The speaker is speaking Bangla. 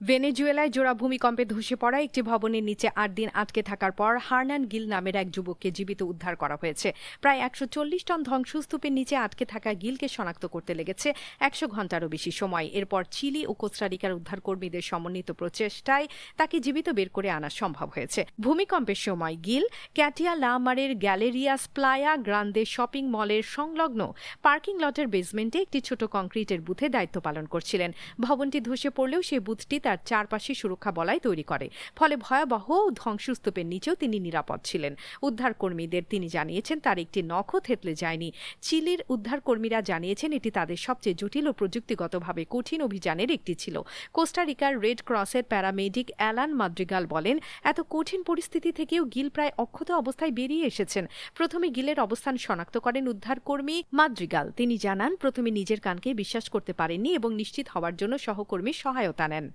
ভেনেজুয়েলায় জোড়া ভূমিকম্পে ধসে পড়া একটি ভবনের নিচে ৮ দিন আটকে থাকার পর হার্নান গিল নামের এক যুবককে জীবিত উদ্ধার করা হয়েছে। প্রায় ১৪০ টন ধ্বংসস্তূপের নিচে আটকে থাকা গিলকে শনাক্ত করতে লেগেছে ১০০ ঘণ্টারও বেশি সময়। এরপর চিলি ও কোস্টারিকার উদ্ধারকর্মীদের সমন্বিত প্রচেষ্টায় তাকে জীবিত বের করে আনা সম্ভব হয়েছে। ভূমিকম্পের সময় গিল ক্যাটিয়া লামারের গ্যালেরিয়াস প্লায়া গ্রান্দে শপিং মলের সংলগ্ন পার্কিং লটের বেসমেন্টে একটি ছোট কংক্রিটের বুথে দায়িত্ব পালন করছিলেন। ভবনটি ধসে পড়লেও সেই বুথটি তার চারপাশে সুরক্ষা বলয় তৈরি করে, ফলে ভয়াবহ ধ্বংসস্তূপের নিচেও তিনি নিরাপদ ছিলেন। উদ্ধারকর্মীদের তিনি জানিয়েছেন তার একটি নখও থেতলে যায়নি। চিলির উদ্ধারকর্মীরা জানিয়েছেন এটি তাদের সবচেয়ে জটিল ও প্রযুক্তিগতভাবে কঠিন অভিযানের একটি ছিল। কোস্টারিকার রেড ক্রসের প্যারামেডিক অ্যালান মাদ্রিগাল বলেন, এত কঠিন পরিস্থিতি থেকেও গিল প্রায় অক্ষত অবস্থায় বেরিয়ে এসেছেন। প্রথমে গিলের অবস্থান শনাক্ত করেন উদ্ধারকর্মী মাদ্রিগাল। তিনি জানান, প্রথমে নিজের কানকে বিশ্বাস করতে পারেননি এবং নিশ্চিত হওয়ার জন্য সহকর্মীর সহায়তা নেন।